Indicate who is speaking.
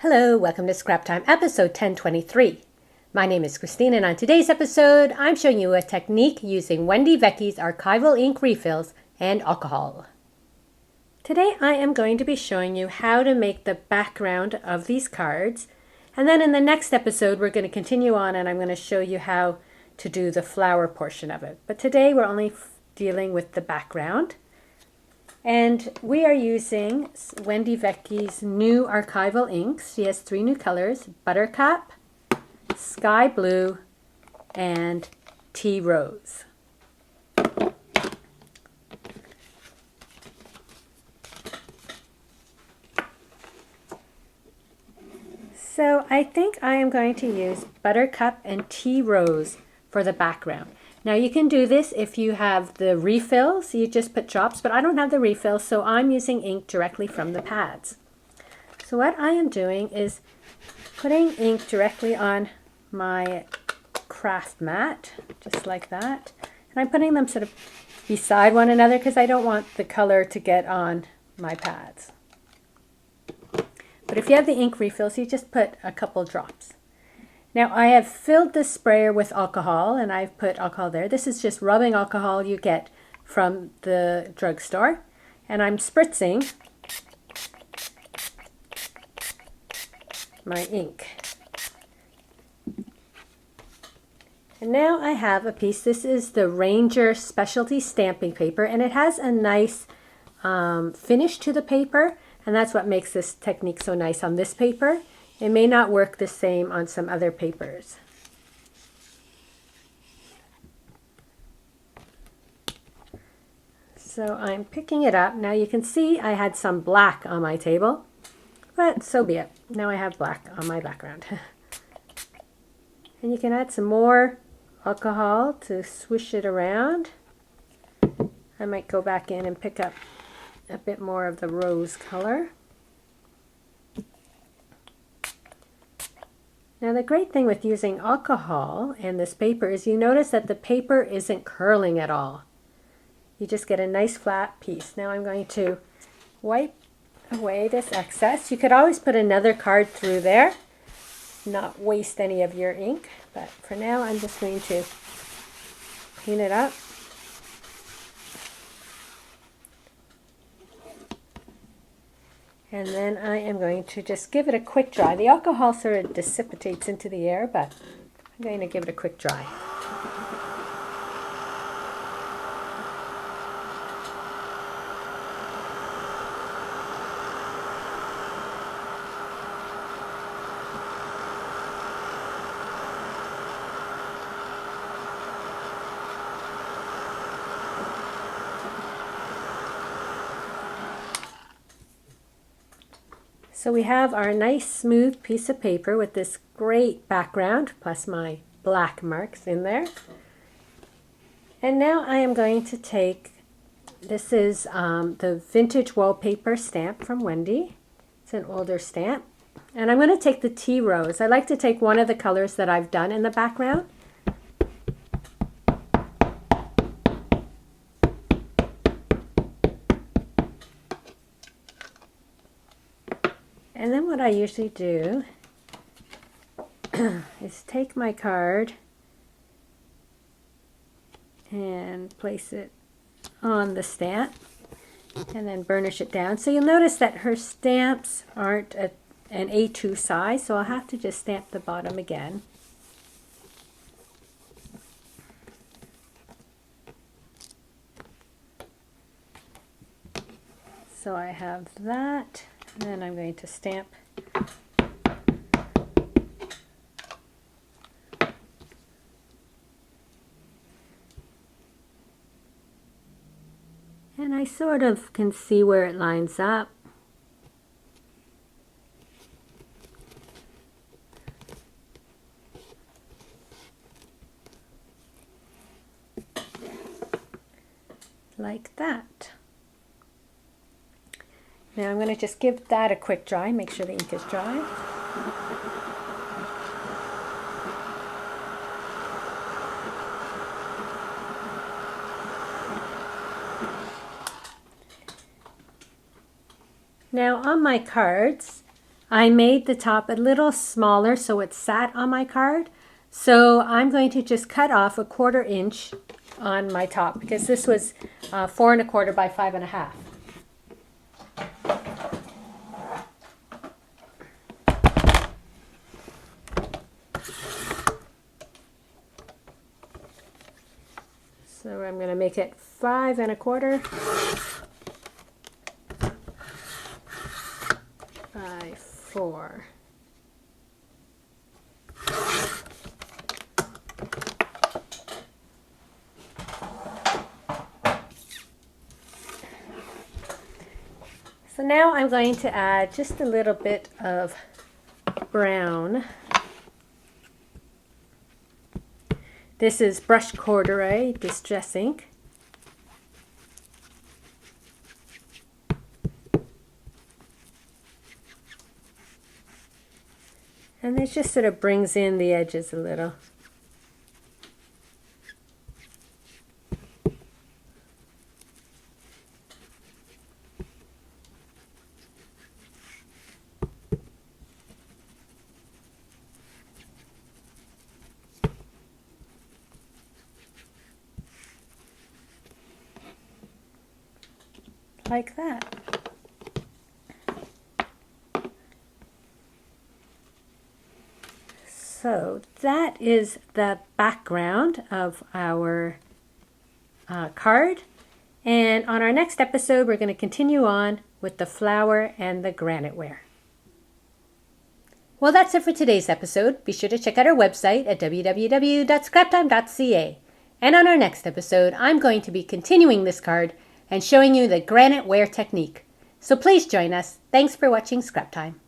Speaker 1: Hello, welcome to Scrap Time, episode 1023. My name is Christine, and on today's episode, I'm showing you a technique using Wendy Vecchi's archival ink refills and alcohol. Today, I am going to be showing you how to make the background of these cards, and then in the next episode, we're going to continue on, and I'm going to show you how to do the flower portion of it. But today, we're only dealing with the background. And we are using Wendy Vecchi's new archival inks. She has 3 new colors: Buttercup, Sky Blue, and Tea Rose. So I think I am going to use Buttercup and Tea Rose for the background. Now you can do this if you have the refills, you just put drops, but I don't have the refills, so I'm using ink directly from the pads. So what I am doing is putting ink directly on my craft mat, just like that. And I'm putting them sort of beside one another because I don't want the color to get on my pads. But if you have the ink refills, you just put a couple drops. Now I have filled this sprayer with alcohol, and I've put alcohol there. This is just rubbing alcohol you get from the drugstore. And I'm spritzing my ink. And now I have a piece. This is the Ranger specialty stamping paper, and it has a nice finish to the paper, and that's what makes this technique so nice on this paper. It may not work the same on some other papers. So I'm picking it up. Now you can see I had some black on my table, but so be it. Now I have black on my background. And you can add some more alcohol to swish it around. I might go back in and pick up a bit more of the rose color. Now the great thing with using alcohol and this paper is you notice that the paper isn't curling at all. You just get a nice flat piece. Now I'm going to wipe away this excess. You could always put another card through there, not waste any of your ink, but for now I'm just going to clean it up. And then I am going to just give it a quick dry. The alcohol sort of dissipates into the air, but I'm going to give it a quick dry. So we have our nice smooth piece of paper with this great background, plus my black marks in there. And now I am going to take, this is the vintage wallpaper stamp from Wendy. It's an older stamp. And I'm going to take the Tea Rose. I like to take one of the colors that I've done in the background. And then what I usually do is take my card and place it on the stamp and then burnish it down. So you'll notice that her stamps aren't an A2 size, so I'll have to just stamp the bottom again. So I have that. And then I'm going to stamp and I sort of can see where it lines up. Like that. Now I'm going to just give that a quick dry, make sure the ink is dry. Now on my cards, I made the top a little smaller so it sat on my card. So I'm going to just cut off 1/4 inch on my top because this was 4 1/4 by 5 1/2. So I'm going to make it 5 1/4 by 4. So now I'm going to add just a little bit of brown. This is brushed corduroy distress ink. And it just sort of brings in the edges a little. Like that. So that is the background of our card. And on our next episode, we're going to continue on with the flower and the granite ware. Well, that's it for today's episode. Be sure to check out our website at www.scraptime.ca. And on our next episode, I'm going to be continuing this card and showing you the granite ware technique. So please join us. Thanks for watching Scrap Time.